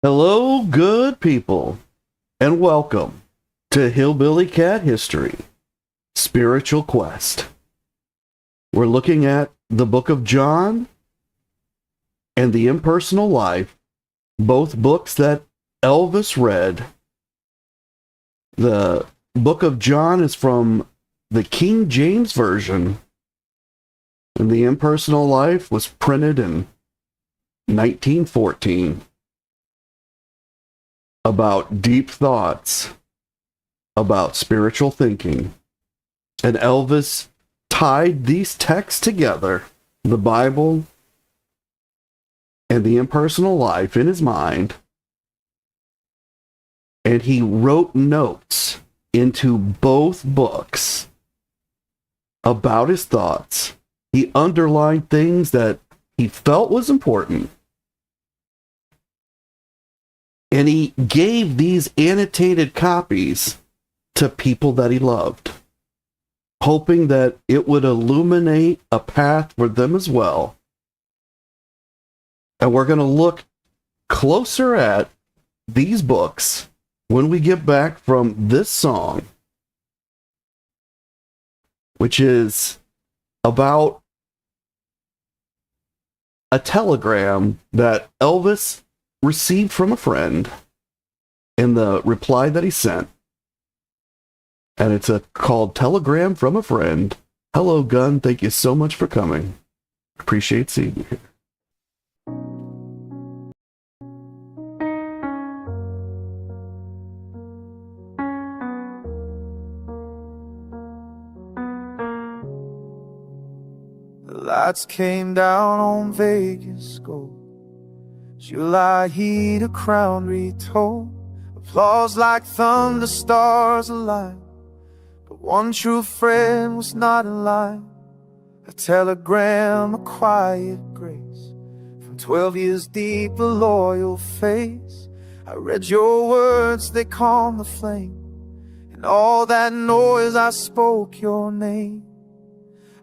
Hello, good people, and welcome to Hillbilly Cat History, Spiritual Quest. We're looking at the Book of John and the Impersonal Life, both books that Elvis read. The Book of John is from the King James Version, and the Impersonal Life was printed in 1914. About deep thoughts, about spiritual thinking. And Elvis tied these texts together, the Bible and the Impersonal Life, in his mind, and he wrote notes into both books about his thoughts. He underlined things that he felt was important. And he gave these annotated copies to people that he loved, hoping that it would illuminate a path for them as well. And we're going to look closer at these books when we get back from this song, which is about a telegram that Elvis received from a friend in the reply that he sent. And it's called Telegram from a Friend. Hello, Gun. Thank you so much for coming. Appreciate seeing you here. The lights came down on Vegas gold. July heat, a crown retold. Applause like thunder, stars alive. But one true friend was not in line. A telegram, a quiet grace. From 12 years deep, a loyal face. I read your words, they calmed the flame. In all that noise, I spoke your name.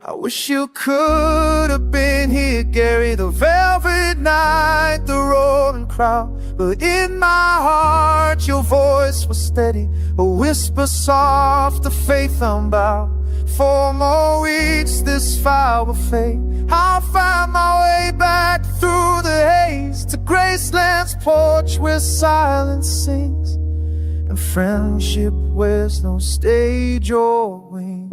I wish you could have been here, Gary. The velvet night, the roaring crowd. But in my heart, your voice was steady. A whisper soft, the faith unbowed. 4 more weeks, this fire will fade. I'll find my way back through the haze to Graceland's porch where silence sings and friendship wears no stage or wings.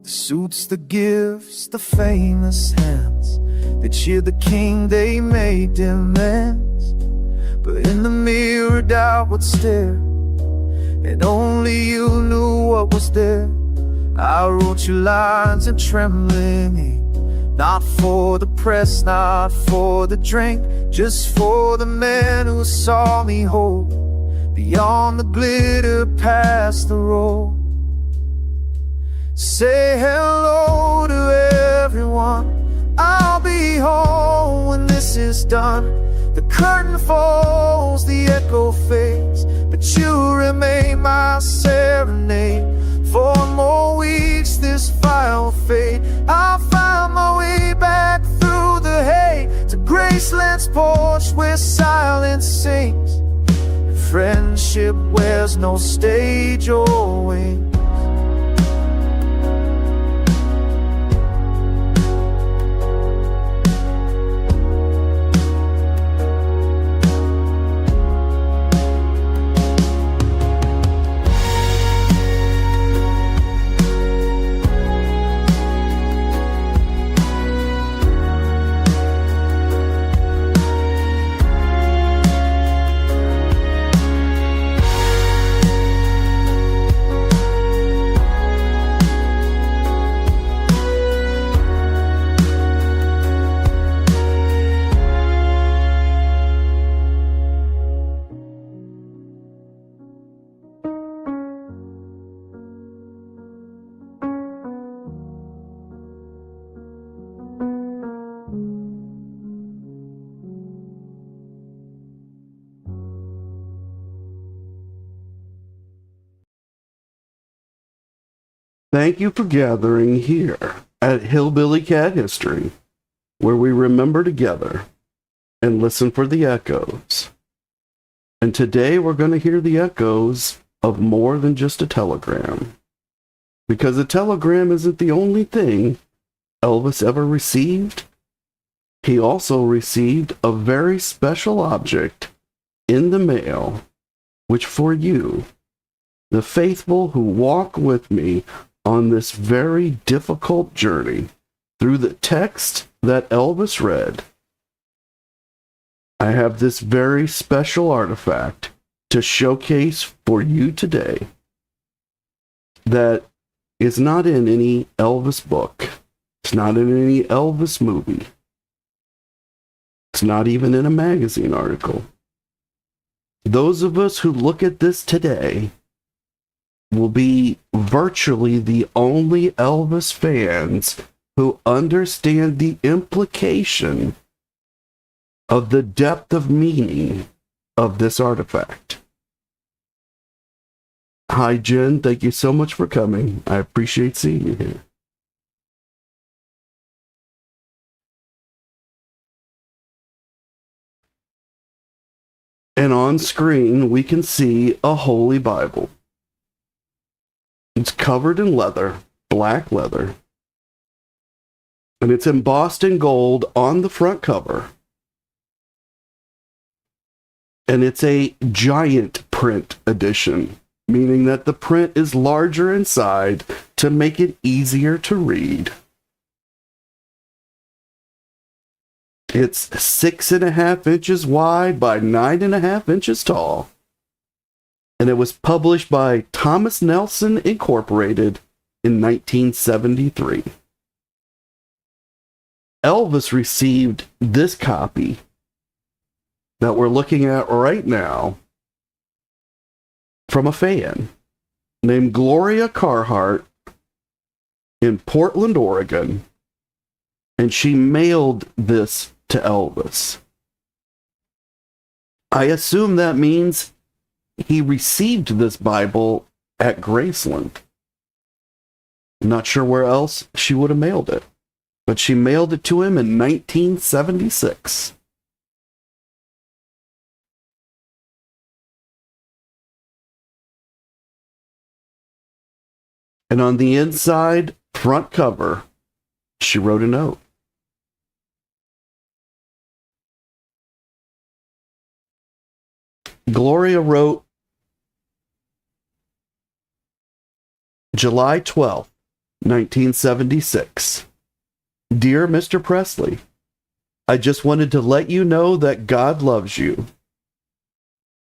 The suits, the gifts, the famous hands, they cheered the king, they made demands. But in the mirror doubt would stare, and only you knew what was there. I wrote you lines in trembling ink, not for the press, not for the drink, just for the man who saw me hold beyond the glitter, past the road. Say hello to everyone, I'll be home when this is done. The curtain falls, the echo fades, but you remain my serenade. 4 more weeks, this fire will fade. I'll find my way back through the hay to Graceland's porch where silence sings and friendship wears no stage or wings. Thank you for gathering here at Hillbilly Cat History, where we remember together and listen for the echoes. And today we're going to hear the echoes of more than just a telegram. Because a telegram isn't the only thing Elvis ever received. He also received a very special object in the mail, which for you, the faithful who walk with me on this very difficult journey through the text that Elvis read, I have this very special artifact to showcase for you today that is not in any Elvis book. It's not in any Elvis movie. It's not even in a magazine article. Those of us who look at this today will be virtually the only Elvis fans who understand the implication of the depth of meaning of this artifact. Hi, Jen. Thank you so much for coming. I appreciate seeing you here. And on screen, we can see a Holy Bible. It's covered in leather, black leather, and it's embossed in gold on the front cover. And it's a giant print edition, meaning that the print is larger inside to make it easier to read. It's 6.5 inches wide by 9.5 inches tall. And it was published by Thomas Nelson Incorporated in 1973. Elvis received this copy that we're looking at right now from a fan named Gloria Carhart in Portland, Oregon, and she mailed this to Elvis. I assume that means he received this Bible at Graceland. I'm not sure where else she would have mailed it, but she mailed it to him in 1976. And on the inside front cover, she wrote a note. Gloria wrote, July 12th, 1976. Dear Mr. Presley, I just wanted to let you know that God loves you.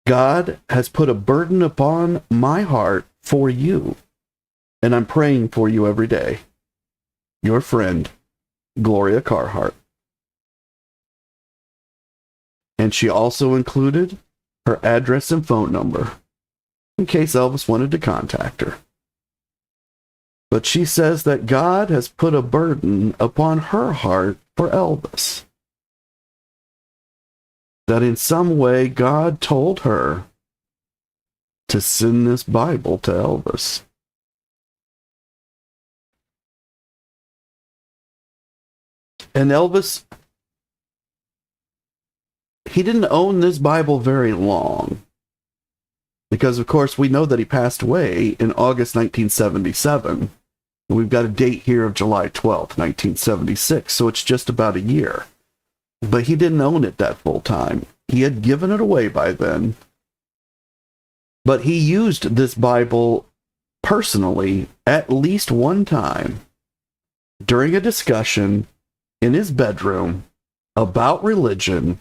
God has put a burden upon my heart for you, and I'm praying for you every day. Your friend, Gloria Carhart. And she also included her address and phone number, in case Elvis wanted to contact her. But she says that God has put a burden upon her heart for Elvis. That in some way God told her to send this Bible to Elvis. And Elvis, he didn't own this Bible very long. Because, of course, we know that he passed away in August 1977. And we've got a date here of July 12th, 1976. So it's just about a year. But he didn't own it that full time. He had given it away by then. But he used this Bible personally at least one time during a discussion in his bedroom about religion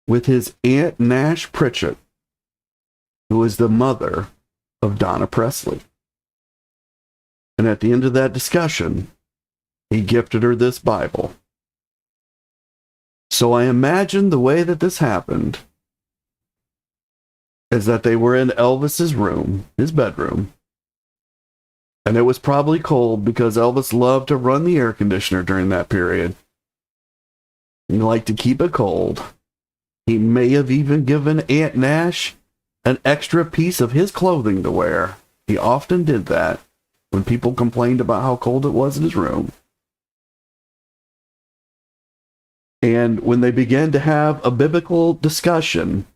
with his Aunt Nash Pritchett, who is the mother of Donna Presley. And at the end of that discussion, he gifted her this Bible. So I imagine the way that this happened is that they were in Elvis's room, his bedroom, and it was probably cold because Elvis loved to run the air conditioner during that period. He liked to keep it cold. He may have even given Aunt Nash an extra piece of his clothing to wear. He often did that when people complained about how cold it was in his room. And when they began to have a biblical discussion,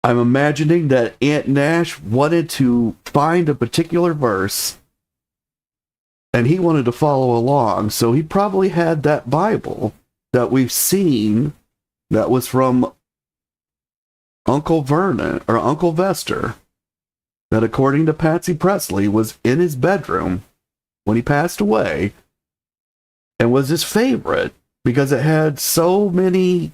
I'm imagining that Aunt Nash wanted to find a particular verse, and he wanted to follow along, so he probably had that Bible that we've seen that was from Uncle Vernon, or Uncle Vester, that according to Patsy Presley was in his bedroom when he passed away, and was his favorite because it had so many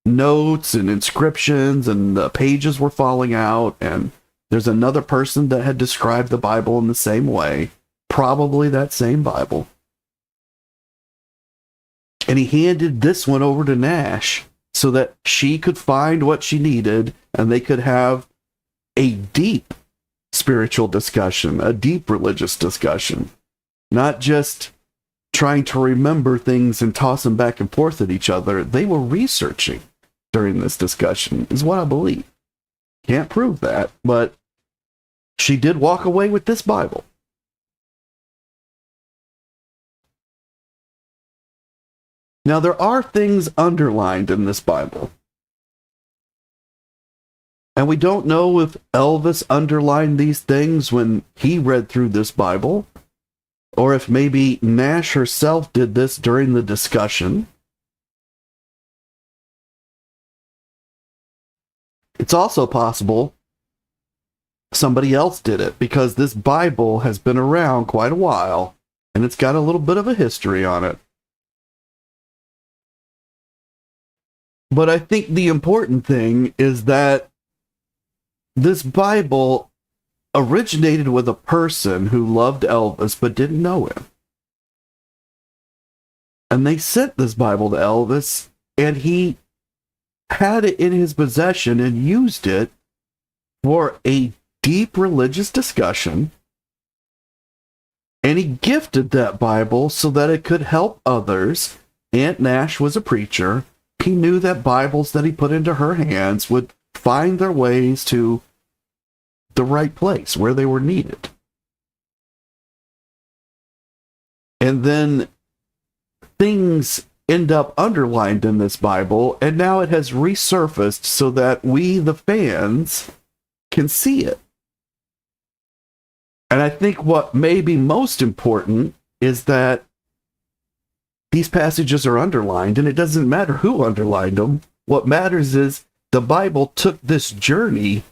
notes and inscriptions, and the pages were falling out, and there's another person that had described the Bible in the same way, probably that same Bible. And he handed this one over to Nash so that she could find what she needed, and they could have a deep spiritual discussion, a deep religious discussion, not just trying to remember things and toss them back and forth at each other. They were researching during this discussion, is what I believe. Can't prove that, but she did walk away with this Bible. Now, there are things underlined in this Bible. And we don't know if Elvis underlined these things when he read through this Bible, or if maybe Nash herself did this during the discussion. It's also possible somebody else did it, because this Bible has been around quite a while, and it's got a little bit of a history on it. But I think the important thing is that this Bible originated with a person who loved Elvis but didn't know him. And they sent this Bible to Elvis, and he had it in his possession and used it for a deep religious discussion. And he gifted that Bible so that it could help others. Aunt Nash was a preacher. He knew that Bibles that he put into her hands would find their ways to the right place where they were needed. And then things end up underlined in this Bible, and now it has resurfaced so that we, the fans, can see it. And I think what may be most important is that these passages are underlined, and it doesn't matter who underlined them. What matters is the Bible took this journey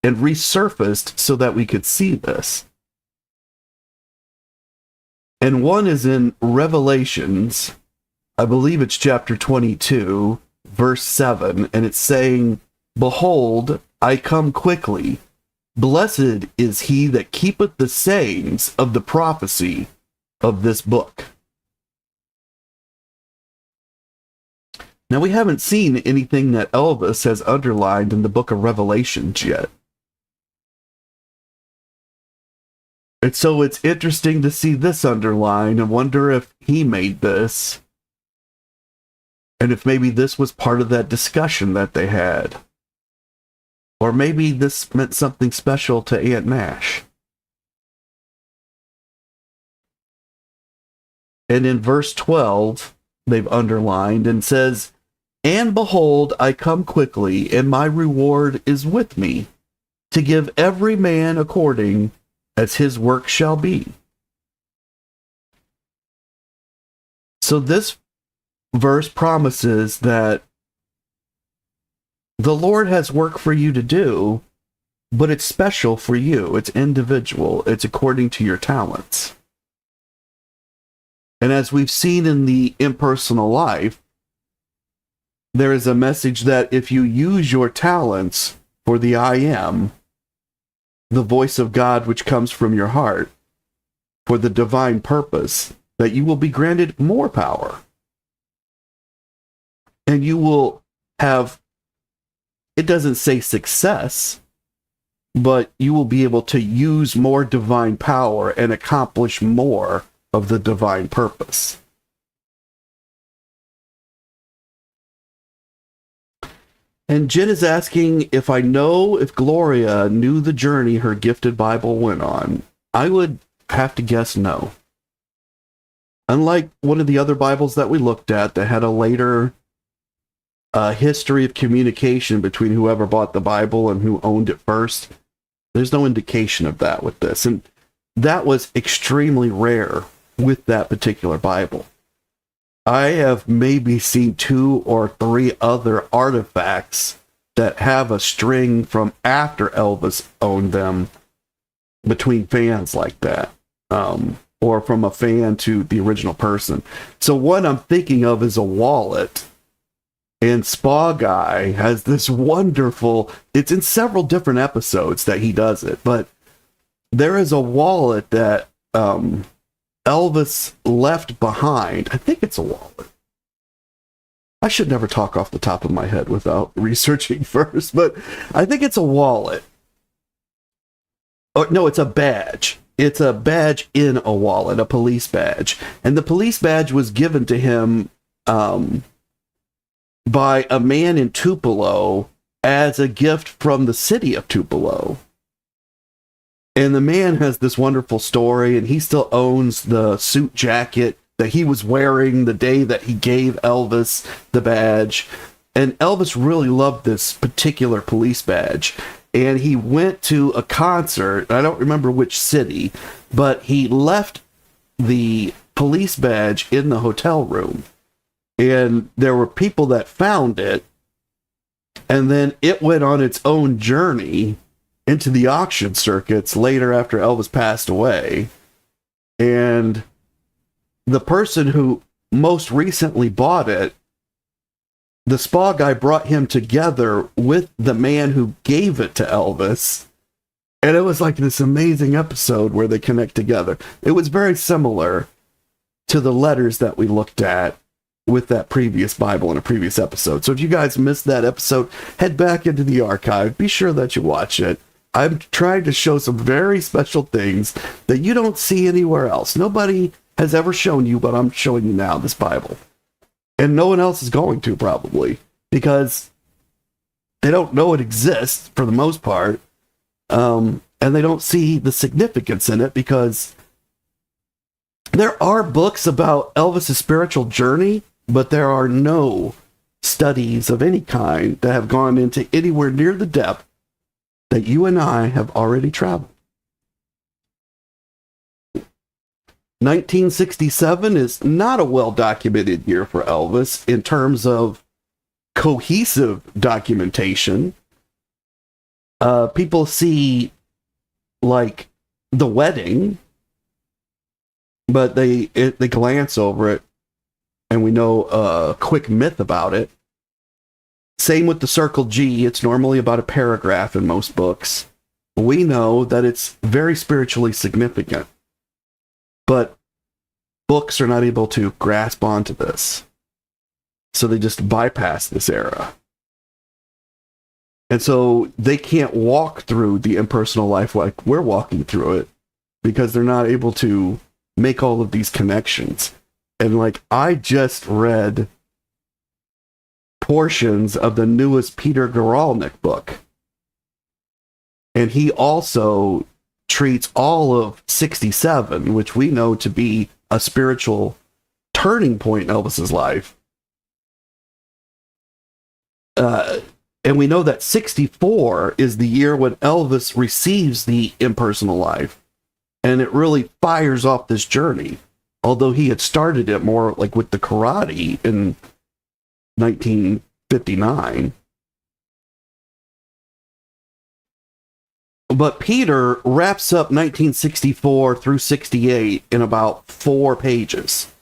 and resurfaced so that we could see this. And one is in Revelations, I believe it's chapter 22, verse 7, and it's saying, "Behold, I come quickly. Blessed is he that keepeth the sayings of the prophecy of this book." Now, we haven't seen anything that Elvis has underlined in the book of Revelations yet. And so it's interesting to see this underlined and wonder if he made this, and if maybe this was part of that discussion that they had. Or maybe this meant something special to Aunt Nash. And in verse 12, they've underlined and says, "And behold, I come quickly, and my reward is with me, to give every man according as his work shall be." So this verse promises that the Lord has work for you to do, but it's special for you. It's individual. It's according to your talents. And as we've seen in the impersonal life, there is a message that if you use your talents for the I am, the voice of God which comes from your heart, for the divine purpose, that you will be granted more power. And you will have, it doesn't say success, but you will be able to use more divine power and accomplish more of the divine purpose. And Jen is asking if I know if Gloria knew the journey her gifted Bible went on. I would have to guess no. Unlike one of the other Bibles that we looked at that had a later history of communication between whoever bought the Bible and who owned it first, there's no indication of that with this. And that was extremely rare with that particular Bible. I have maybe seen 2 or 3 other artifacts that have a string from after Elvis owned them between fans like that, or from a fan to the original person. So what I'm thinking of is a wallet, and Spa Guy has this wonderful, it's in several different episodes that he does it, but there is a wallet that Elvis left behind. I think it's a wallet. I should never talk off the top of my head without researching first, but I think it's a wallet. Oh, no, it's a badge. It's a badge in a wallet, a police badge. And the police badge was given to him by a man in Tupelo as a gift from the city of Tupelo. And the man has this wonderful story, and he still owns the suit jacket that he was wearing the day that he gave Elvis the badge. And Elvis really loved this particular police badge. And he went to a concert, I don't remember which city, but he left the police badge in the hotel room. And there were people that found it, and then it went on its own journey into the auction circuits later after Elvis passed away. And the person who most recently bought it, the Spa Guy brought him together with the man who gave it to Elvis. And it was like this amazing episode where they connect together. It was very similar to the letters that we looked at with that previous Bible in a previous episode. So if you guys missed that episode, head back into the archive. Be sure that you watch it. I'm trying to show some very special things that you don't see anywhere else. Nobody has ever shown you, but I'm showing you now, this Bible. And no one else is going to, probably, because they don't know it exists for the most part. And they don't see the significance in it, because there are books about Elvis's spiritual journey, but there are no studies of any kind that have gone into anywhere near the depth that you and I have already traveled. 1967 is not a well-documented year for Elvis in terms of cohesive documentation. People see, like, the wedding, but they glance over it, and we know a quick myth about it. Same with the Circle G. It's normally about a paragraph in most books. We know that it's very spiritually significant, but books are not able to grasp onto this. So they just bypass this era. And so they can't walk through the impersonal life like we're walking through it, because they're not able to make all of these connections. And like, I just read portions of the newest Peter Guralnick book, and he also treats all of 67, which we know to be a spiritual turning point in Elvis's life. And we know that 64 is the year when Elvis receives the impersonal life, and it really fires off this journey. Although he had started it more like with the karate in 1959. But Peter wraps up 1964 through 68 in about 4 pages.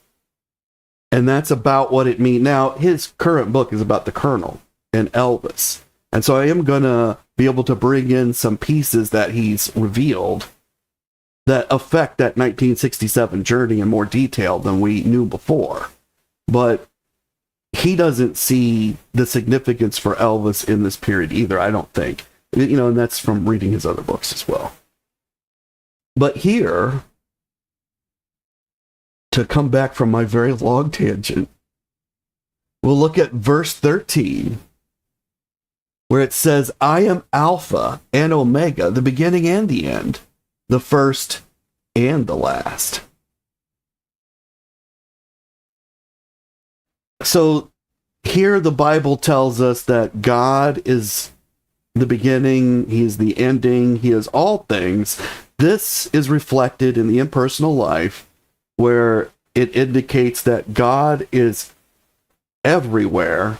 And that's about what it means. Now, his current book is about the Colonel and Elvis. And so I am going to be able to bring in some pieces that he's revealed that affect that 1967 journey in more detail than we knew before. But he doesn't see the significance for Elvis in this period either, I don't think. You know, and that's from reading his other books as well. But here, to come back from my very long tangent, we'll look at verse 13. where it says, I am Alpha and Omega, the beginning and the end, the first and the last. So here the Bible tells us that God is the beginning, he is the ending, he is all things. This is reflected in the impersonal life, where it indicates that God is everywhere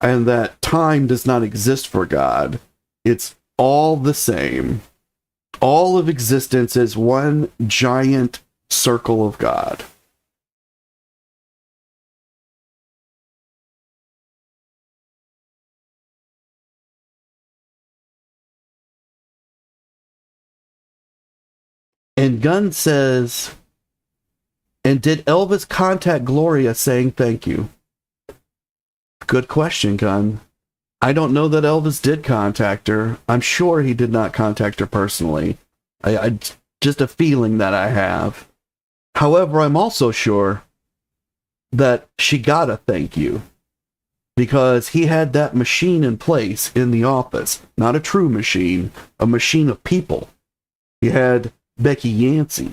and that time does not exist for God. It's all the same. All of existence is one giant circle of God. And Gunn says, and did Elvis contact Gloria saying thank you? Good question, Gunn. I don't know that Elvis did contact her. I'm sure he did not contact her personally. I just a feeling that I have. However, I'm also sure that she got a thank you, because he had that machine in place in the office. Not a true machine, a machine of people. He had Becky Yancey.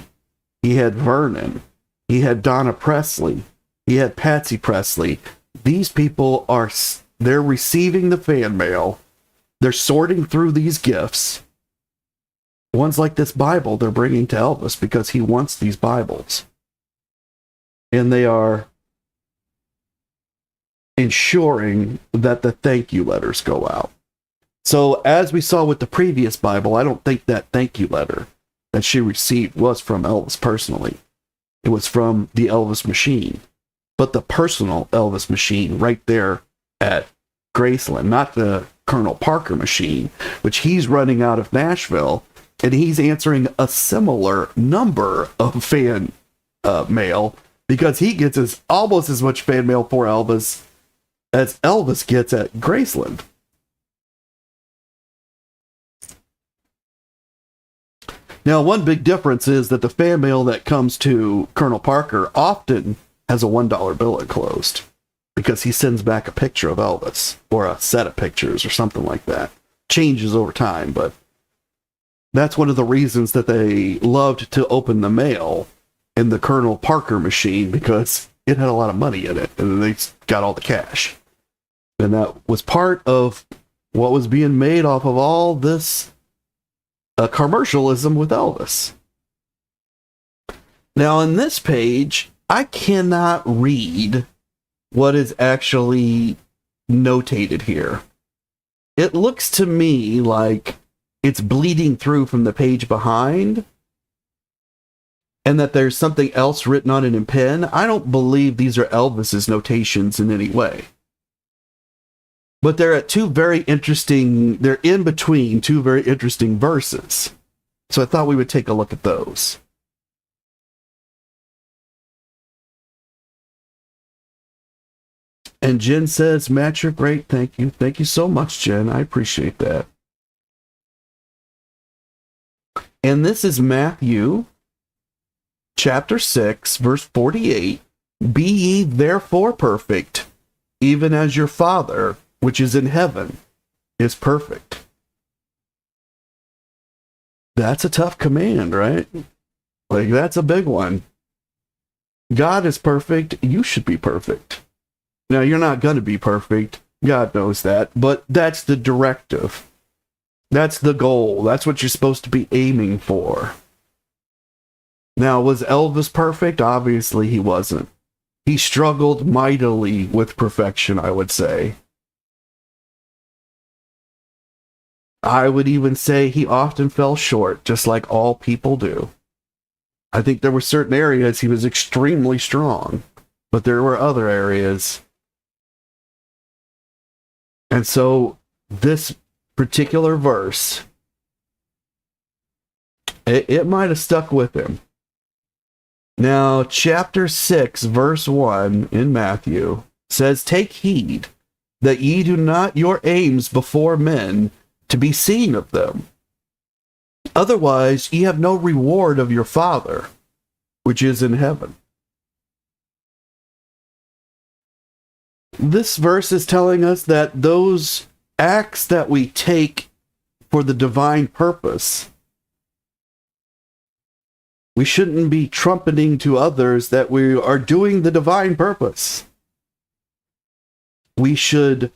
He had Vernon. He had Donna Presley. He had Patsy Presley. These people they're receiving the fan mail. They're sorting through these gifts. Ones like this Bible they're bringing to Elvis because he wants these Bibles. And they are ensuring that the thank you letters go out. So as we saw with the previous Bible, I don't think that thank you letter that she received was from Elvis personally. It was from the Elvis machine. But the personal Elvis machine right there at Graceland, not the Colonel Parker machine, which he's running out of Nashville, and he's answering a similar number of fan mail, because he gets almost as much fan mail for Elvis as Elvis gets at Graceland. Now, one big difference is that the fan mail that comes to Colonel Parker often has a $1 bill enclosed, because he sends back a picture of Elvis, or a set of pictures, or something like that. Changes over time, but that's one of the reasons that they loved to open the mail in the Colonel Parker machine, because it had a lot of money in it, and they got all the cash. And that was part of what was being made off of all this commercialism with Elvis. Now, in this page, I cannot read what is actually notated here. It looks to me like it's bleeding through from the page behind, and that there's something else written on it in pen. I don't believe these are Elvis's notations in any way. But they're at they're in between two very interesting verses. So I thought we would take a look at those. And Jen says, Matt, you're great. Thank you. Thank you so much, Jen. I appreciate that. And this is Matthew chapter 6, verse 48. Be ye therefore perfect, even as your Father, which is in heaven, is perfect. That's a tough command, right? Like, that's a big one. God is perfect. You should be perfect. Now, you're not going to be perfect. God knows that. But that's the directive. That's the goal. That's what you're supposed to be aiming for. Now, was Elvis perfect? Obviously, he wasn't. He struggled mightily with perfection, I would say. I would even say he often fell short, just like all people do. I think there were certain areas he was extremely strong, but there were other areas. And so this particular verse, it might have stuck with him. Now, chapter 6, verse 1 in Matthew says, Take heed that ye do not your aims before men to be seen of them. Otherwise, ye have no reward of your Father, which is in heaven. This verse is telling us that those acts that we take for the divine purpose, we shouldn't be trumpeting to others that we are doing the divine purpose. We should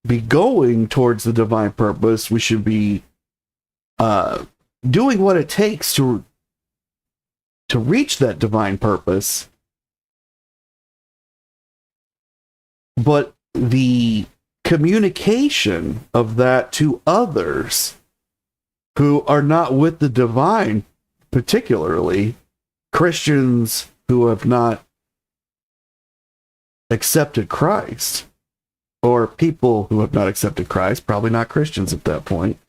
be going towards the divine purpose. We should be doing what it takes to reach that divine purpose. But the communication of that to others who are not with the divine, particularly Christians who have not accepted Christ, or people who have not accepted Christ, probably not Christians at that point,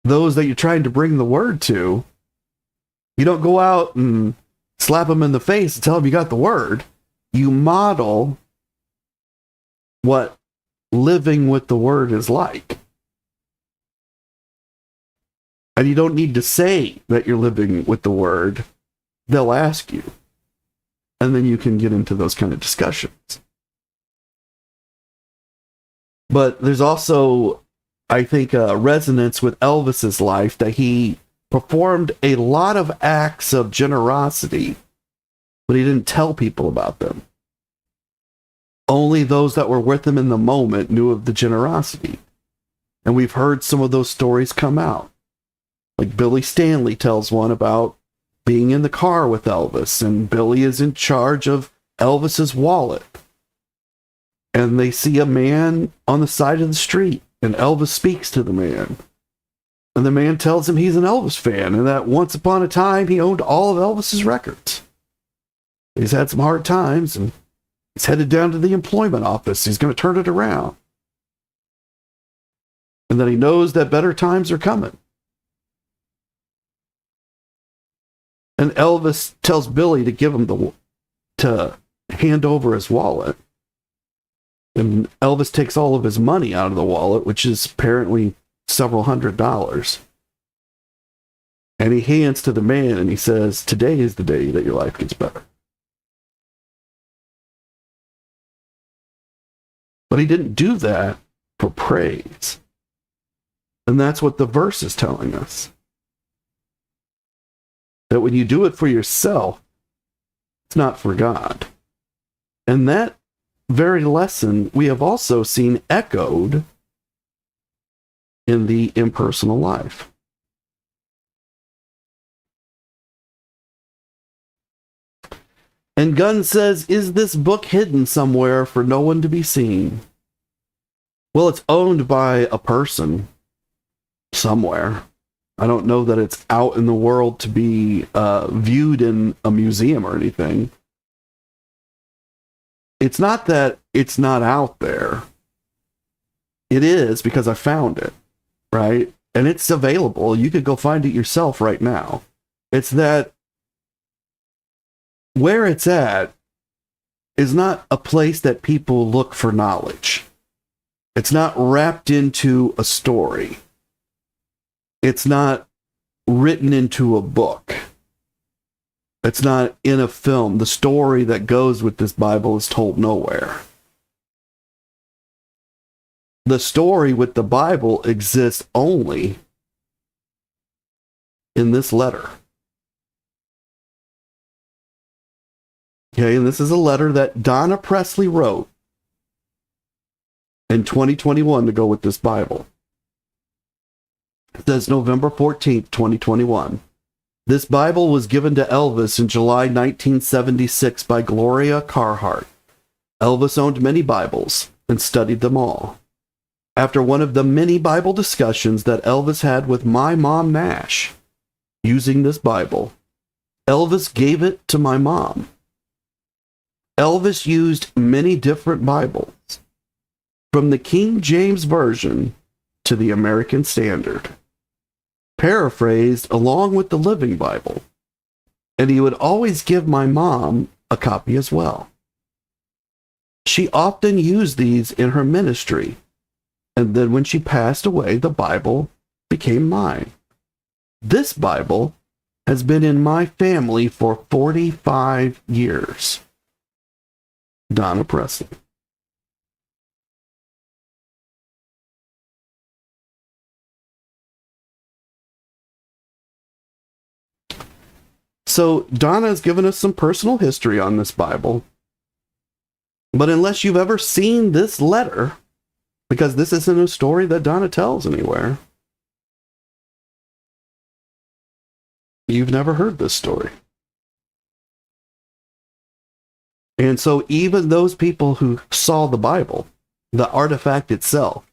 those that you're trying to bring the word to, you don't go out and slap them in the face and tell them you got the word. You model what living with the word is like. And you don't need to say that you're living with the word. They'll ask you. And then you can get into those kind of discussions. But there's also, I think, a resonance with Elvis's life that he performed a lot of acts of generosity, but he didn't tell people about them. Only those that were with him in the moment knew of the generosity. And we've heard some of those stories come out. Like Billy Stanley tells one about being in the car with Elvis, and Billy is in charge of Elvis's wallet. And they see a man on the side of the street, and Elvis speaks to the man. And the man tells him he's an Elvis fan, and that once upon a time he owned all of Elvis's records. He's had some hard times, and he's headed down to the employment office. He's going to turn it around. And then he knows that better times are coming. And Elvis tells Billy to give him to hand over his wallet. And Elvis takes all of his money out of the wallet, which is apparently several $100s. And he hands to the man and he says, "Today is the day that your life gets better." But he didn't do that for praise. And that's what the verse is telling us. That when you do it for yourself, it's not for God. And that very lesson we have also seen echoed in the impersonal life. And Gunn says, "Is this book hidden somewhere for no one to be seen?" Well, it's owned by a person somewhere. I don't know that it's out in the world to be viewed in a museum or anything. It's not that it's not out there. It is, because I found it, right? And it's available. You could go find it yourself right now. It's that where it's at is not a place that people look for knowledge. It's not wrapped into a story. It's not written into a book. It's not in a film. The story that goes with this Bible is told nowhere. The story with the Bible exists only in this letter. Okay, and this is a letter that Donna Presley wrote in 2021 to go with this Bible. It says November 14th, 2021. This Bible was given to Elvis in July 1976 by Gloria Carhart. Elvis owned many Bibles and studied them all. After one of the many Bible discussions that Elvis had with my mom Nash, using this Bible, Elvis gave it to my mom. Elvis used many different Bibles, from the King James Version to the American Standard, paraphrased along with the Living Bible, and he would always give my mom a copy as well. She often used these in her ministry, and then when she passed away, the Bible became mine. This Bible has been in my family for 45 years. Donna Presley. So Donna has given us some personal history on this Bible. But unless you've ever seen this letter, because this isn't a story that Donna tells anywhere, you've never heard this story. And so even those people who saw the Bible, the artifact itself,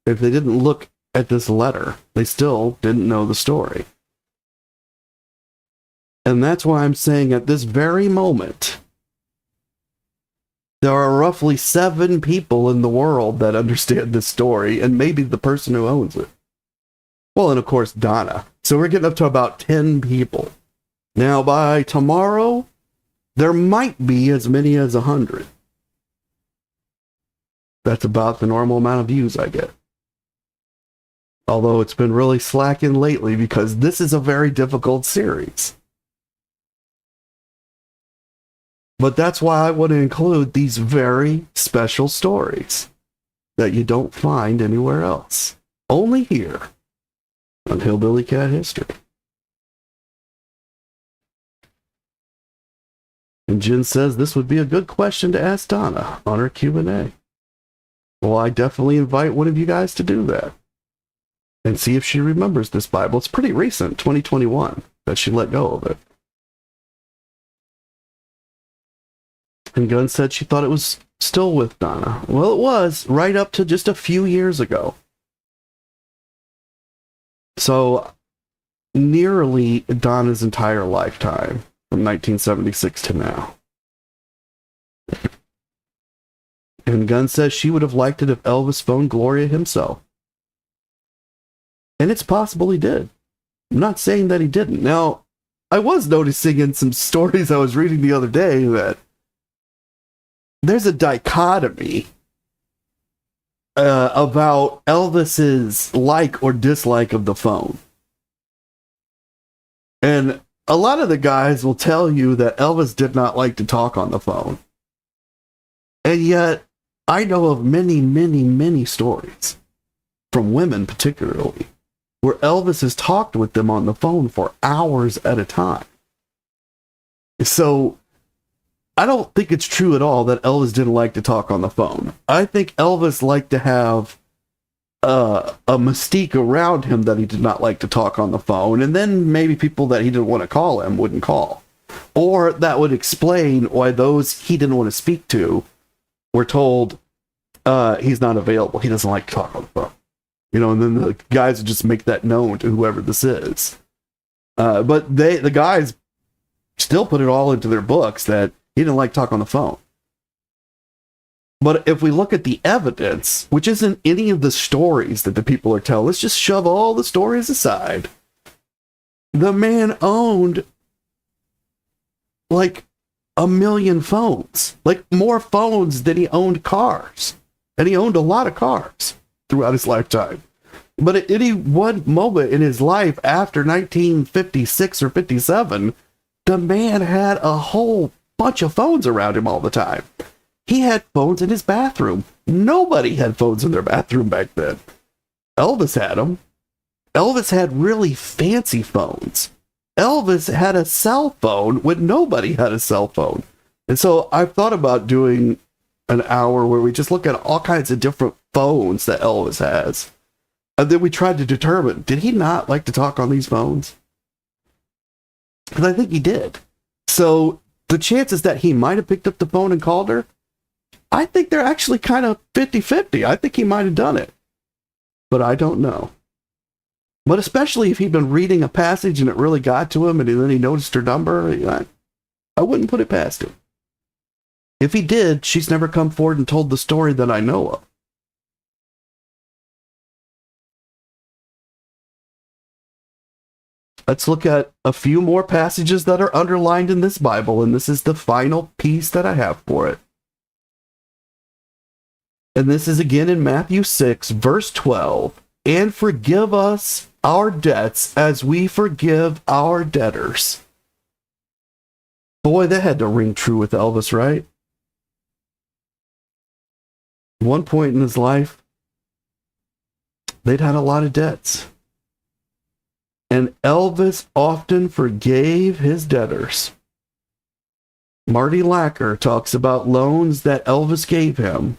if they didn't look at this letter, they still didn't know the story. And that's why I'm saying at this very moment, there are roughly 7 people in the world that understand this story, and maybe the person who owns it. Well, and of course, Donna. So we're getting up to about 10 people. Now, by tomorrow, there might be as many as 100. That's about the normal amount of views I get. Although it's been really slacking lately because this is a very difficult series. But that's why I want to include these very special stories that you don't find anywhere else. Only here on Hillbilly Cat History. And Jen says this would be a good question to ask Donna on her Q&A. Well, I definitely invite one of you guys to do that. And see if she remembers this Bible. It's pretty recent, 2021, that she let go of it. And Gunn said she thought it was still with Donna. Well, it was, right up to just a few years ago. So, nearly Donna's entire lifetime, from 1976 to now. And Gunn says she would have liked it if Elvis phoned Gloria himself. And it's possible he did. I'm not saying that he didn't. Now, I was noticing in some stories I was reading the other day that there's a dichotomy about Elvis's like or dislike of the phone. And a lot of the guys will tell you that Elvis did not like to talk on the phone. And yet, I know of many, many, many stories, from women particularly, where Elvis has talked with them on the phone for hours at a time. So, I don't think it's true at all that Elvis didn't like to talk on the phone. I think Elvis liked to have a mystique around him that he did not like to talk on the phone, and then maybe people that he didn't want to call him wouldn't call. Or that would explain why those he didn't want to speak to were told he's not available. He doesn't like to talk on the phone. You know, and then the guys would just make that known to whoever this is. But the guys still put it all into their books that he didn't like talk on the phone. But if we look at the evidence, which isn't any of the stories that the people are telling, let's just shove all the stories aside. The man owned like 1 million phones, like more phones than he owned cars. And he owned a lot of cars throughout his lifetime. But at any one moment in his life after 1956 or 57, the man had a whole bunch of phones around him all the time. He had phones in his bathroom. Nobody had phones in their bathroom back then. Elvis had them. Elvis had really fancy phones. Elvis had a cell phone when nobody had a cell phone. And so I've thought about doing an hour where we just look at all kinds of different phones that Elvis has. And then we tried to determine, did he not like to talk on these phones? Because I think he did. So the chances that he might have picked up the phone and called her, I think they're actually kind of 50-50. I think he might have done it. But I don't know. But especially if he'd been reading a passage and it really got to him and then he noticed her number, I wouldn't put it past him. If he did, she's never come forward and told the story that I know of. Let's look at a few more passages that are underlined in this Bible, and this is the final piece that I have for it. And this is again in Matthew 6, verse 12. And forgive us our debts as we forgive our debtors. Boy, that had to ring true with Elvis, right? One point in his life, they'd had a lot of debts. and Elvis often forgave his debtors. Marty Lacker talks about loans that Elvis gave him,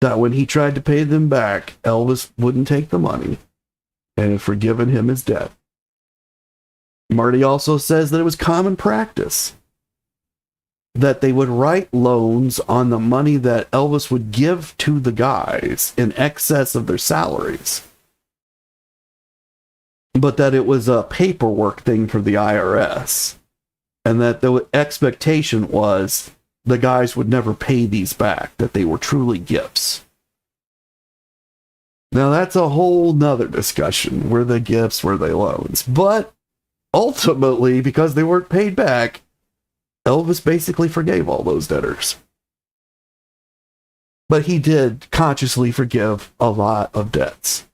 that when he tried to pay them back, Elvis wouldn't take the money and had forgiven him his debt. Marty also says that it was common practice that they would write loans on the money that Elvis would give to the guys in excess of their salaries, but that it was a paperwork thing for the IRS, and that the expectation was the guys would never pay these back, that they were truly gifts. Now that's a whole nother discussion. Were they gifts? Were they loans? But ultimately, because they weren't paid back, Elvis basically forgave all those debtors. But he did consciously forgive a lot of debts.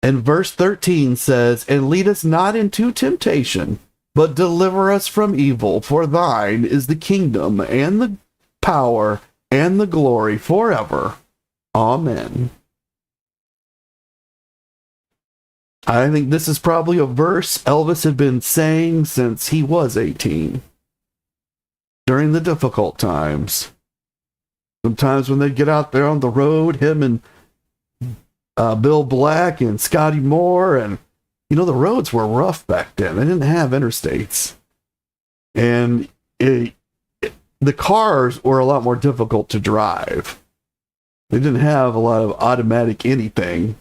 And verse 13 says, "And lead us not into temptation, but deliver us from evil. For thine is the kingdom, and the power, and the glory forever. Amen." I think this is probably a verse Elvis had been saying since he was 18. During the difficult times. Sometimes when they'd get out there on the road, him and Bill Black and Scotty Moore, and the roads were rough back then. They didn't have interstates. And the cars were a lot more difficult to drive. They didn't have a lot of automatic anything.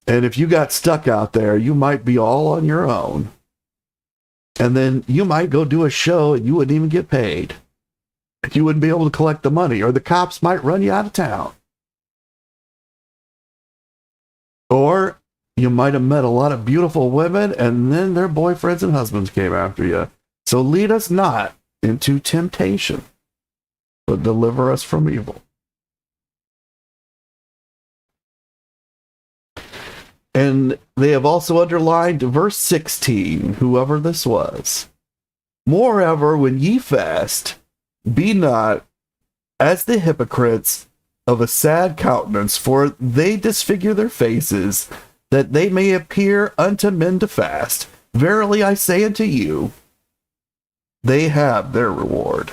And if you got stuck out there, you might be all on your own. And then you might go do a show and you wouldn't even get paid. You wouldn't be able to collect the money, or the cops might run you out of town. Or you might have met a lot of beautiful women and then their boyfriends and husbands came after you. So lead us not into temptation, but deliver us from evil. And they have also underlined verse 16, whoever this was. "Moreover, when ye fast, be not as the hypocrites of a sad countenance, for they disfigure their faces, that they may appear unto men to fast. Verily I say unto you, they have their reward."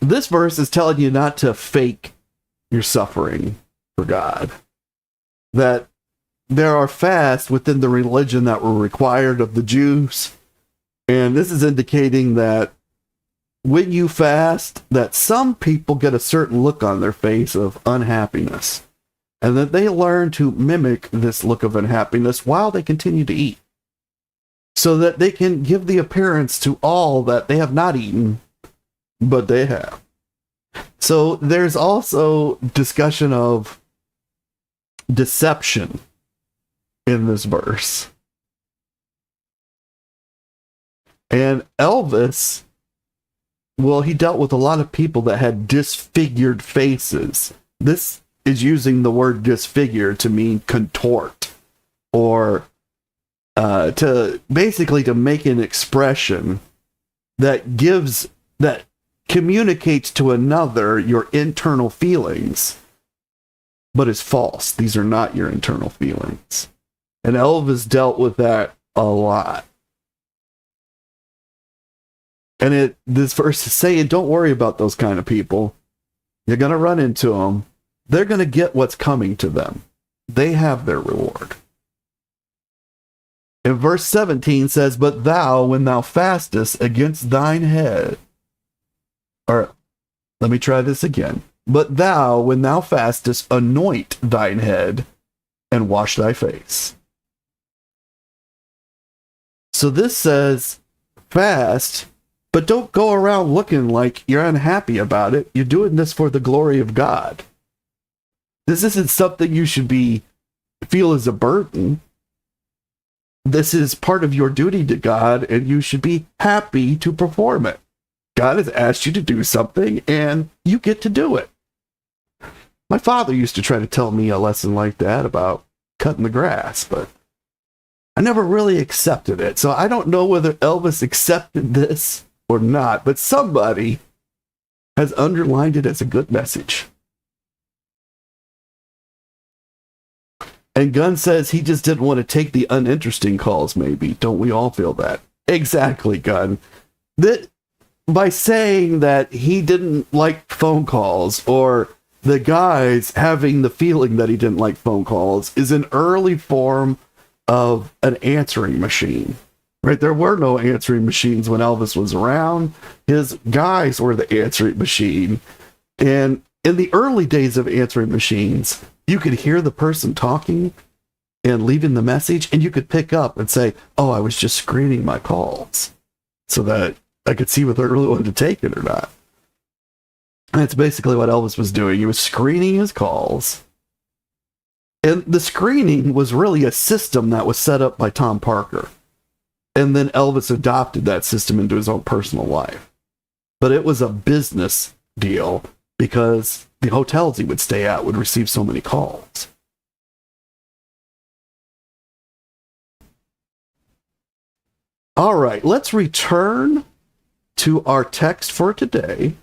This verse is telling you not to fake your suffering for God. That there are fasts within the religion that were required of the Jews. And this is indicating that when you fast, that some people get a certain look on their face of unhappiness. And that they learn to mimic this look of unhappiness while they continue to eat. So that they can give the appearance to all that they have not eaten, but they have. So there's also discussion of deception in this verse. And Elvis, well, he dealt with a lot of people that had disfigured faces. This is using the word disfigure to mean contort, or to basically to make an expression that communicates to another your internal feelings, but is false. These are not your internal feelings. And Elvis dealt with that a lot. And this verse is saying, don't worry about those kind of people. You're going to run into them. They're going to get what's coming to them. They have their reward. And verse 17 says, "But thou, when thou fastest against thine head," or let me try this again. "But thou, when thou fastest, anoint thine head and wash thy face." So this says, fast, but don't go around looking like you're unhappy about it. You're doing this for the glory of God. This isn't something you should feel as a burden. This is part of your duty to God, and you should be happy to perform it. God has asked you to do something, and you get to do it. My father used to try to tell me a lesson like that about cutting the grass, but I never really accepted it. So I don't know whether Elvis accepted this or not, but somebody has underlined it as a good message. And Gunn says he just didn't want to take the uninteresting calls, maybe. Don't we all feel that? Exactly, Gunn. That by saying that he didn't like phone calls, or the guys having the feeling that he didn't like phone calls, is an early form of an answering machine. Right? There were no answering machines when Elvis was around. His guys were the answering machine. And in the early days of answering machines, you could hear the person talking and leaving the message, and you could pick up and say, oh, I was just screening my calls so that I could see whether I really wanted to take it or not. And that's basically what Elvis was doing. He was screening his calls. And the screening was really a system that was set up by Tom Parker. And then Elvis adopted that system into his own personal life. But it was a business deal because the hotels he would stay at would receive so many calls. All right, let's return to our text for today.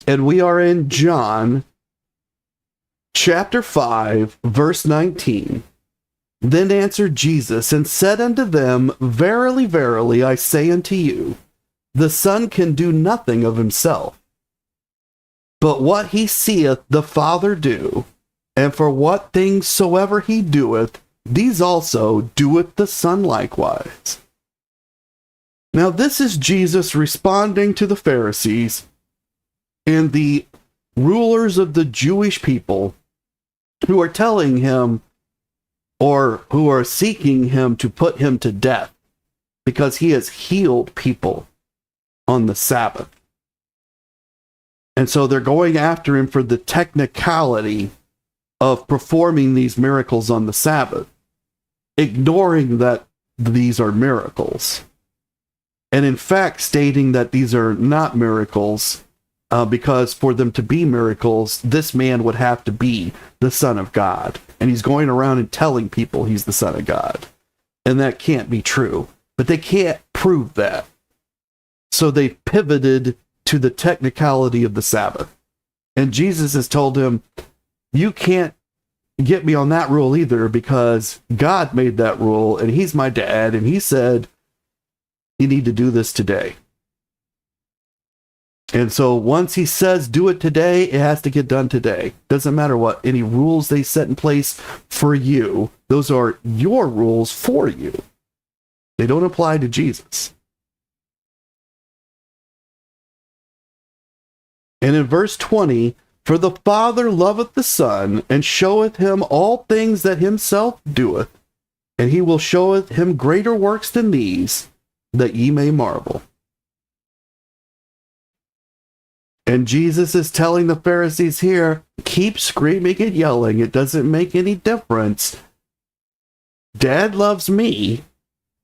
And we are in John chapter 5, verse 19. Then answered Jesus and said unto them, Verily, verily, I say unto you, the Son can do nothing of himself, but what he seeth the Father do, and for what things soever he doeth, these also doeth the Son likewise. Now this is Jesus responding to the Pharisees and the rulers of the Jewish people who are telling him, or who are seeking him to put him to death because he has healed people on the Sabbath. And so they're going after him for the technicality of performing these miracles on the Sabbath, ignoring that these are miracles. And in fact, stating that these are not miracles, because for them to be miracles, this man would have to be the Son of God. And he's going around and telling people he's the Son of God. And that can't be true. But they can't prove that. So they pivoted to the technicality of the Sabbath. And Jesus has told him, you can't get me on that rule either, because God made that rule, and he's my dad, and he said, you need to do this today. And so once he says do it today, it has to get done today. Doesn't matter what any rules they set in place for you. Those are your rules for you. They don't apply to Jesus. And in verse 20, for the Father loveth the Son, and showeth him all things that himself doeth, and he will showeth him greater works than these, that ye may marvel. And Jesus is telling the Pharisees here, keep screaming and yelling. It doesn't make any difference. Dad loves me,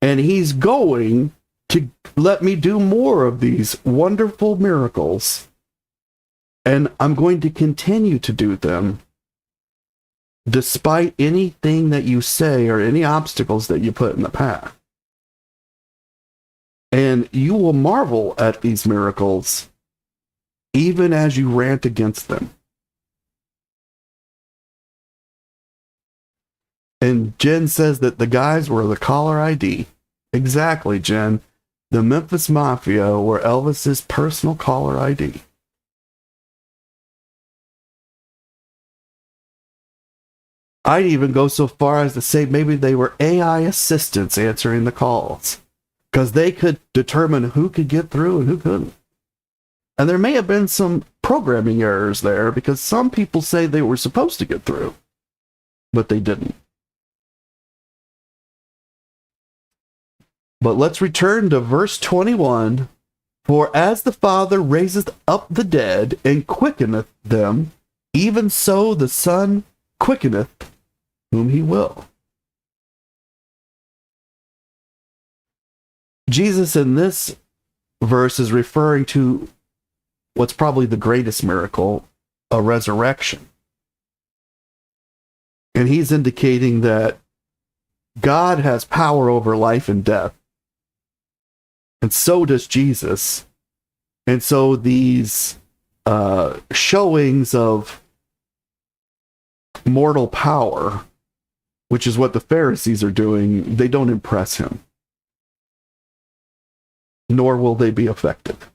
and he's going to let me do more of these wonderful miracles. And I'm going to continue to do them despite anything that you say or any obstacles that you put in the path. And you will marvel at these miracles even as you rant against them. And Jen says that the guys were the caller ID. Exactly, Jen. The Memphis Mafia were Elvis's personal caller ID. I'd even go so far as to say maybe they were AI assistants answering the calls, because they could determine who could get through and who couldn't. And there may have been some programming errors there, because some people say they were supposed to get through, but they didn't. But let's return to verse 21. For as the Father raiseth up the dead and quickeneth them, even so the Son quickeneth whom he will. Jesus in this verse is referring to what's probably the greatest miracle, a resurrection. And he's indicating that God has power over life and death. And so does Jesus. And so these showings of mortal power, which is what the Pharisees are doing, they don't impress him. Nor will they be effective.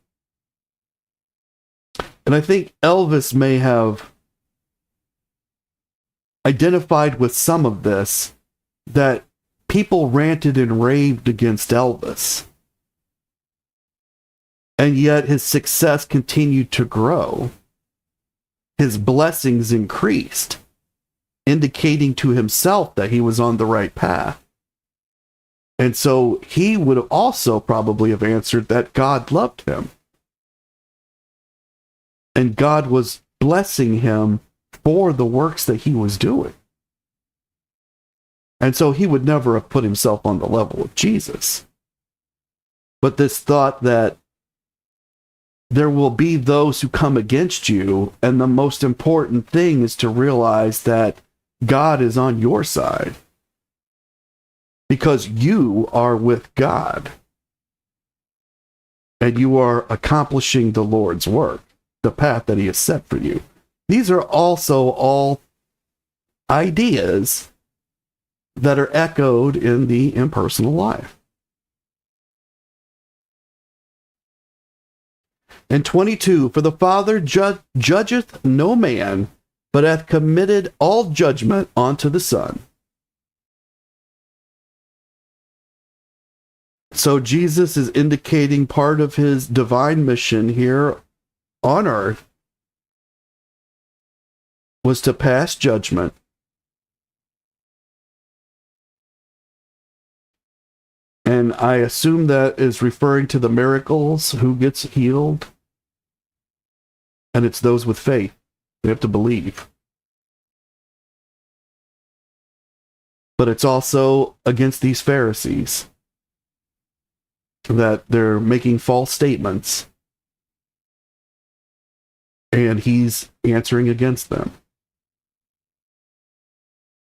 And I think Elvis may have identified with some of this, that people ranted and raved against Elvis. And yet his success continued to grow. His blessings increased, indicating to himself that he was on the right path. And so he would have also probably have answered that God loved him. And God was blessing him for the works that he was doing. And so he would never have put himself on the level of Jesus. But this thought that there will be those who come against you, and the most important thing is to realize that God is on your side. Because you are with God. And you are accomplishing the Lord's work, the path that he has set for you. These are also all ideas that are echoed in the impersonal life. And 22, for the Father judgeth no man, but hath committed all judgment unto the Son. So Jesus is indicating part of his divine mission here on earth was to pass judgment. And I assume that is referring to the miracles, who gets healed. And it's those with faith. They have to believe. But it's also against these Pharisees, that they're making false statements. And he's answering against them.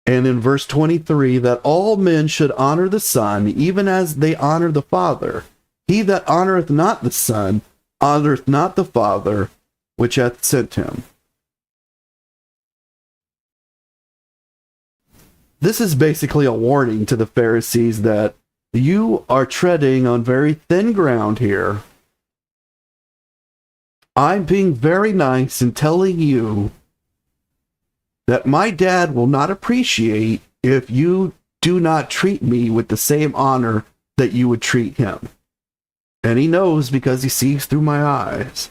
And in verse 23, that all men should honor the Son, even as they honor the Father. He that honoreth not the Son, honoreth not the Father, which hath sent him. This is basically a warning to the Pharisees that you are treading on very thin ground here. I'm being very nice in telling you that my dad will not appreciate if you do not treat me with the same honor that you would treat him. And he knows because he sees through my eyes.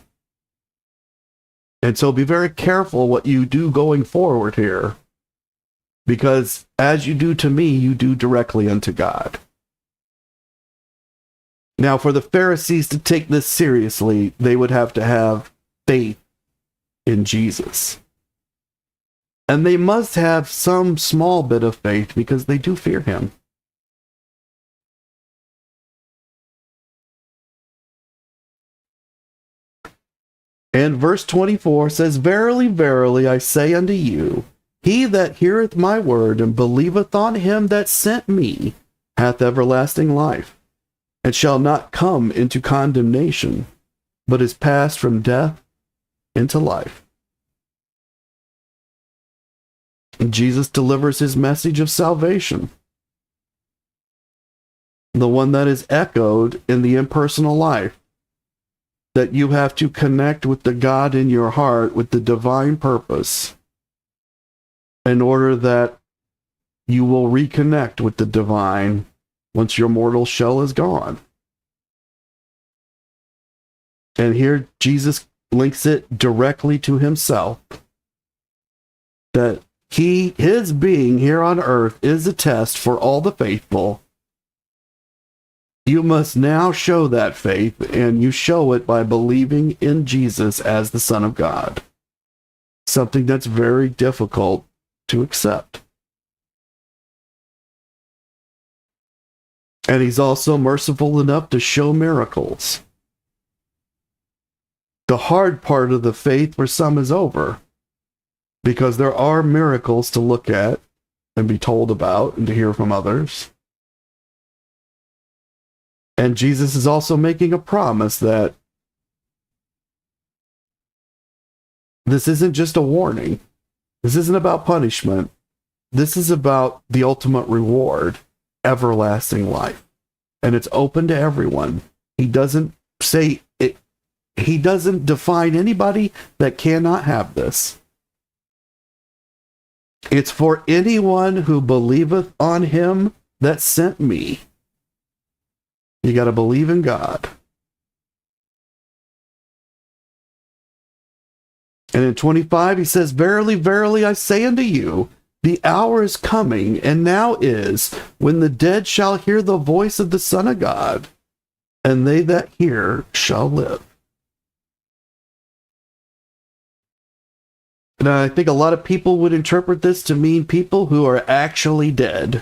And so be very careful what you do going forward here, because as you do to me, you do directly unto God. Now, for the Pharisees to take this seriously, they would have to have faith in Jesus. And they must have some small bit of faith because they do fear him. And verse 24 says, verily, verily, I say unto you, he that heareth my word and believeth on him that sent me hath everlasting life, and shall not come into condemnation, but is passed from death into life. And Jesus delivers his message of salvation, the one that is echoed in the impersonal life, that you have to connect with the God in your heart with the divine purpose in order that you will reconnect with the divine once your mortal shell is gone. And here Jesus links it directly to himself, that his being here on earth is a test for all the faithful. You must now show that faith, and you show it by believing in Jesus as the Son of God. Something that's very difficult to accept. And he's also merciful enough to show miracles. The hard part of the faith for some is over, because there are miracles to look at and be told about and to hear from others. And Jesus is also making a promise that this isn't just a warning. This isn't about punishment. This is about the ultimate reward, everlasting life. And it's open to everyone. He doesn't say it. He doesn't define anybody that cannot have this. It's for anyone who believeth on him that sent me. You got to believe in God. And in 25, he says, Verily, verily, I say unto you, the hour is coming, and now is, when the dead shall hear the voice of the Son of God, and they that hear shall live. And I think a lot of people would interpret this to mean people who are actually dead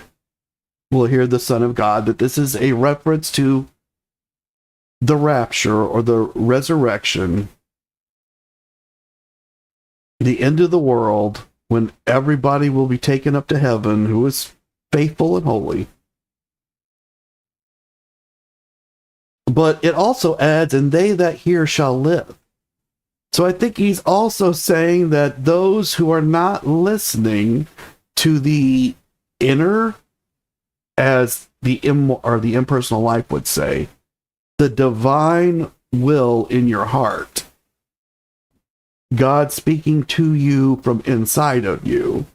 will hear the Son of God, that this is a reference to the rapture or the resurrection, the end of the world, when everybody will be taken up to heaven who is faithful and holy. But it also adds, and they that hear shall live. So I think he's also saying that those who are not listening to the inner, as the impersonal life would say, the divine will in your heart, God speaking to you from inside of you,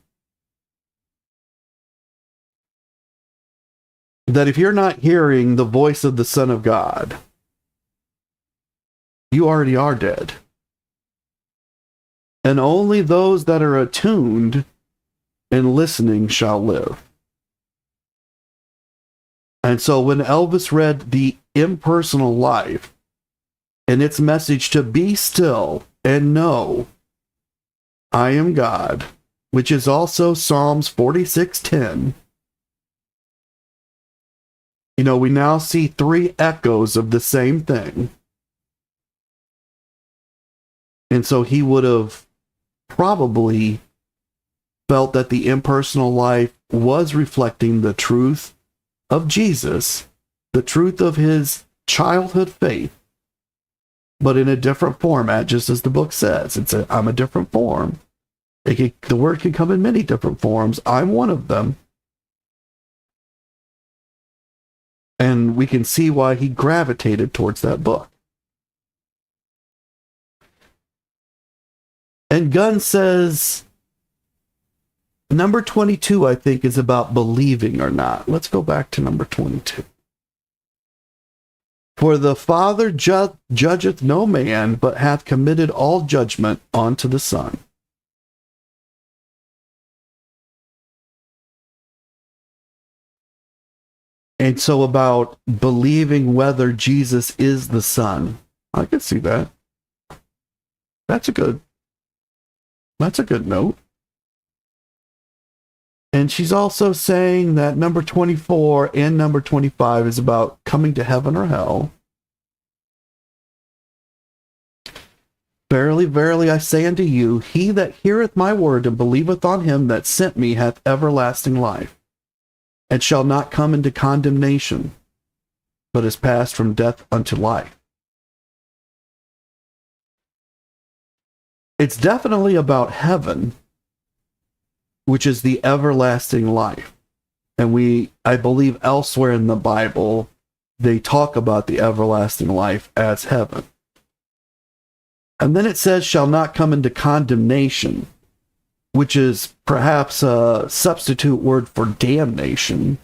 that if you're not hearing the voice of the Son of God, you already are dead. And only those that are attuned and listening shall live. And so when Elvis read The Impersonal Life and its message to be still and know I am God, which is also Psalms 46:10, we now see three echoes of the same thing. And so he would have probably felt that the impersonal life was reflecting the truth of Jesus, the truth of his childhood faith, but in a different format, just as the book says. I'm a different form. The word can come in many different forms. I'm one of them. And we can see why he gravitated towards that book. And Gunn says, number 22, I think, is about believing or not. Let's go back to number 22. For the Father judgeth no man, but hath committed all judgment unto the Son. And so about believing whether Jesus is the Son, I can see that. That's a good note. And she's also saying that number 24 and number 25 is about coming to heaven or hell. Verily, verily, I say unto you, he that heareth my word and believeth on him that sent me hath everlasting life, and shall not come into condemnation, but is passed from death unto life. It's definitely about heaven, which is the everlasting life. And I believe elsewhere in the Bible, they talk about the everlasting life as heaven. And then it says, shall not come into condemnation, which is perhaps a substitute word for damnation,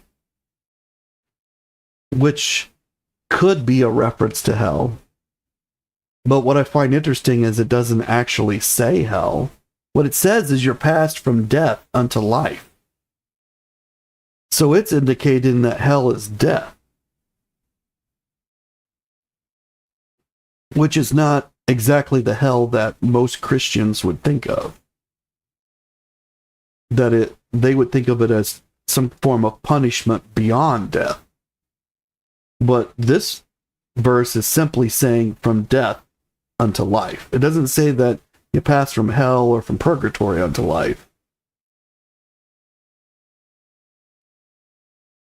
which could be a reference to hell. But what I find interesting is it doesn't actually say hell. What it says is you're passed from death unto life. So it's indicating that hell is death, which is not exactly the hell that most Christians would think of. They would think of it as some form of punishment beyond death. But this verse is simply saying from death unto life. It doesn't say that you pass from hell or from purgatory unto life.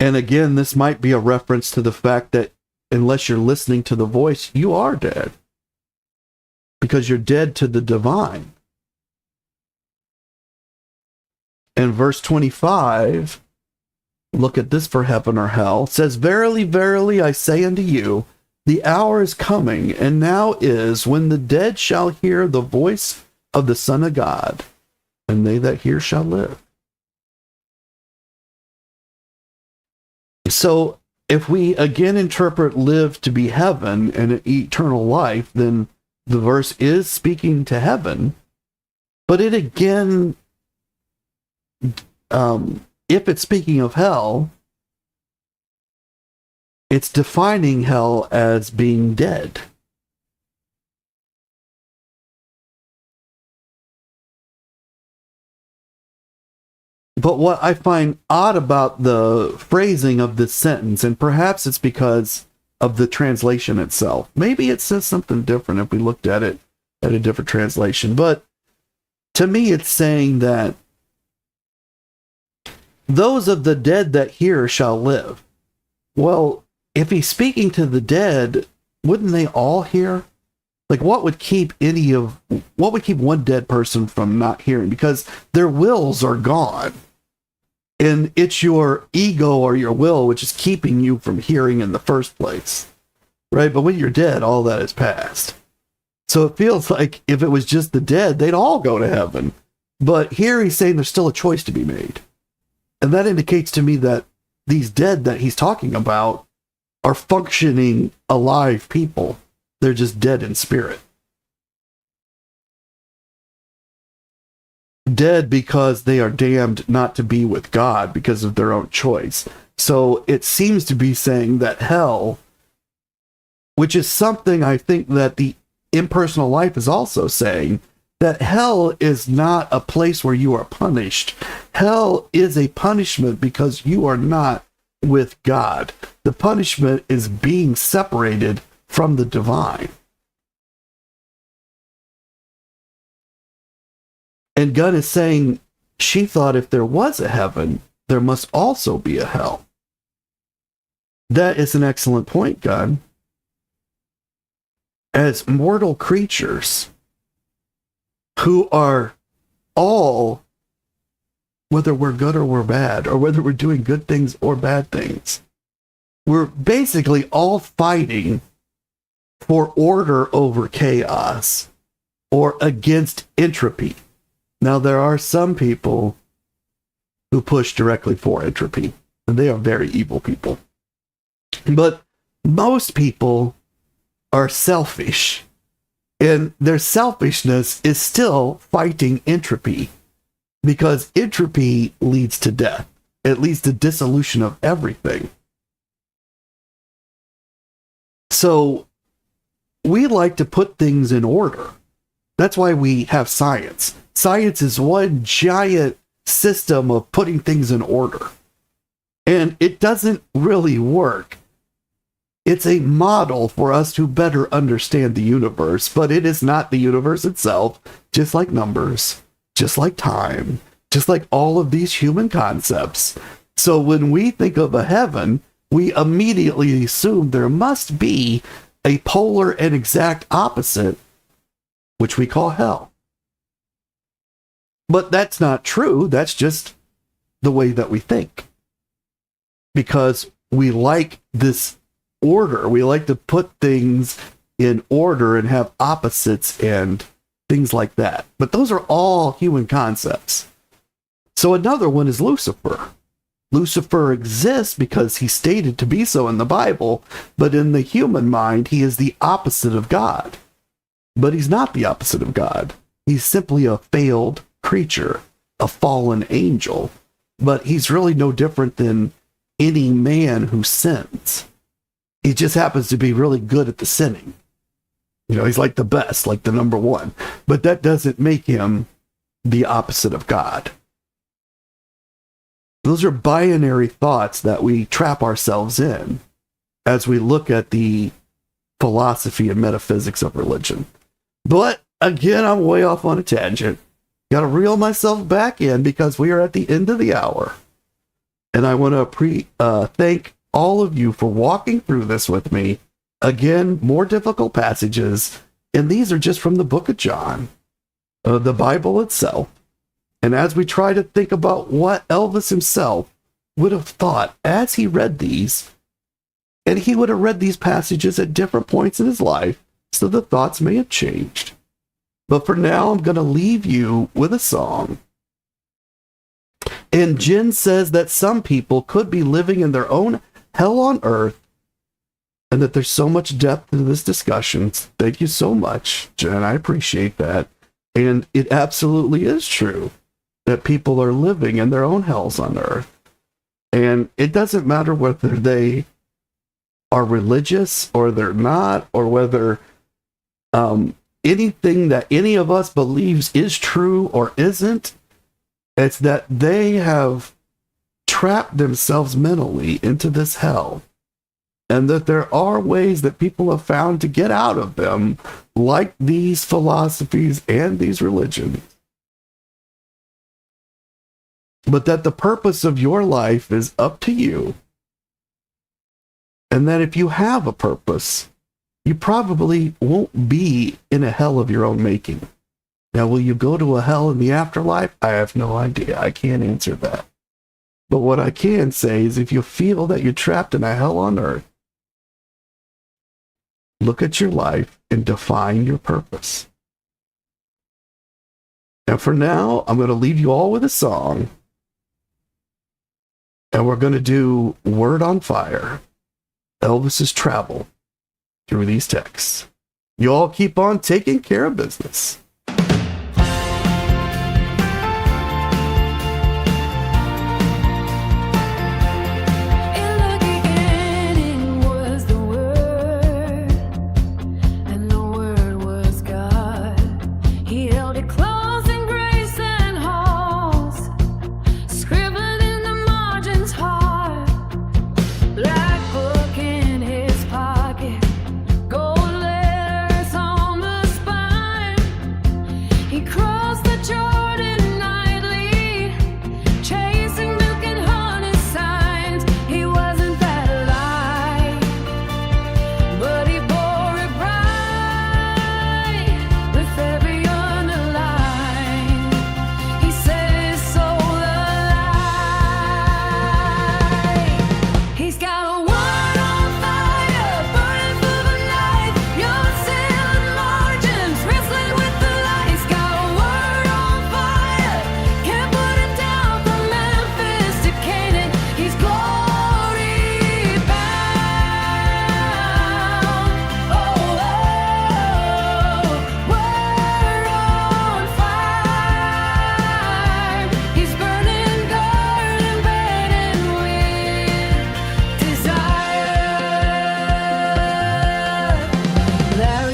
And again, this might be a reference to the fact that unless you're listening to the voice, you are dead. Because you're dead to the divine. And verse 25, look at this for heaven or hell, says, Verily, verily, I say unto you, the hour is coming, and now is, when the dead shall hear the voice of the Son of God, and they that hear shall live. So, if we again interpret live to be heaven and eternal life, then the verse is speaking to heaven, but it again, if it's speaking of hell, it's defining hell as being dead. But what I find odd about the phrasing of this sentence, and perhaps it's because of the translation itself. Maybe it says something different if we looked at it at a different translation. But to me, it's saying that those of the dead that hear shall live. Well, if he's speaking to the dead, wouldn't they all hear? Like, what would keep one dead person from not hearing? Because their wills are gone. And it's your ego or your will which is keeping you from hearing in the first place. Right? But when you're dead, all that is past. So it feels like if it was just the dead, they'd all go to heaven. But here he's saying there's still a choice to be made. And that indicates to me that these dead that he's talking about are functioning, alive people. They're just dead in spirit. Dead because they are damned not to be with God because of their own choice. So it seems to be saying that hell, which is something I think that the impersonal life is also saying, that hell is not a place where you are punished. Hell is a punishment because you are not with God. The punishment is being separated from the divine. And God is saying, she thought if there was a heaven, there must also be a hell. That is an excellent point, God. As mortal creatures who are all, whether we're good or we're bad, or whether we're doing good things or bad things, we're basically all fighting for order over chaos or against entropy. Now, there are some people who push directly for entropy, and they are very evil people. But most people are selfish, and their selfishness is still fighting entropy, because entropy leads to death. It leads to dissolution of everything. So we like to put things in order. That's why we have science. Science is one giant system of putting things in order. And it doesn't really work. It's a model for us to better understand the universe, but it is not the universe itself, just like numbers, just like time, just like all of these human concepts. So when we think of a heaven, we immediately assume there must be a polar and exact opposite, which we call hell. But that's not true. That's just the way that we think. Because we like this order. We like to put things in order and have opposites and things like that. But those are all human concepts. So another one is Lucifer. Lucifer exists because he's stated to be so in the Bible, but in the human mind, he is the opposite of God. But he's not the opposite of God. He's simply a failed creature, a fallen angel, but he's really no different than any man who sins. He just happens to be really good at the sinning. You know, he's like the best, like the number one, but that doesn't make him the opposite of God. Those are binary thoughts that we trap ourselves in as we look at the philosophy and metaphysics of religion. But again, I'm way off on a tangent. Got to reel myself back in because we are at the end of the hour. And I want to thank all of you for walking through this with me. Again, more difficult passages. And these are just from the book of John, the Bible itself. And as we try to think about what Elvis himself would have thought as he read these, and he would have read these passages at different points in his life, so the thoughts may have changed. But for now, I'm going to leave you with a song. And Jen says that some people could be living in their own hell on earth, and that there's so much depth to this discussion. Thank you so much, Jen. I appreciate that. And it absolutely is true that people are living in their own hells on earth. And it doesn't matter whether they are religious or they're not, or whether anything that any of us believes is true or isn't. It's that they have trapped themselves mentally into this hell, and that there are ways that people have found to get out of them, like these philosophies and these religions. But that the purpose of your life is up to you. And that if you have a purpose, you probably won't be in a hell of your own making. Now, will you go to a hell in the afterlife? I have no idea. I can't answer that. But what I can say is, if you feel that you're trapped in a hell on earth, look at your life and define your purpose. And for now, I'm going to leave you all with a song. And we're going to do Word on Fire, Elvis's travel through these texts. You all keep on taking care of business. There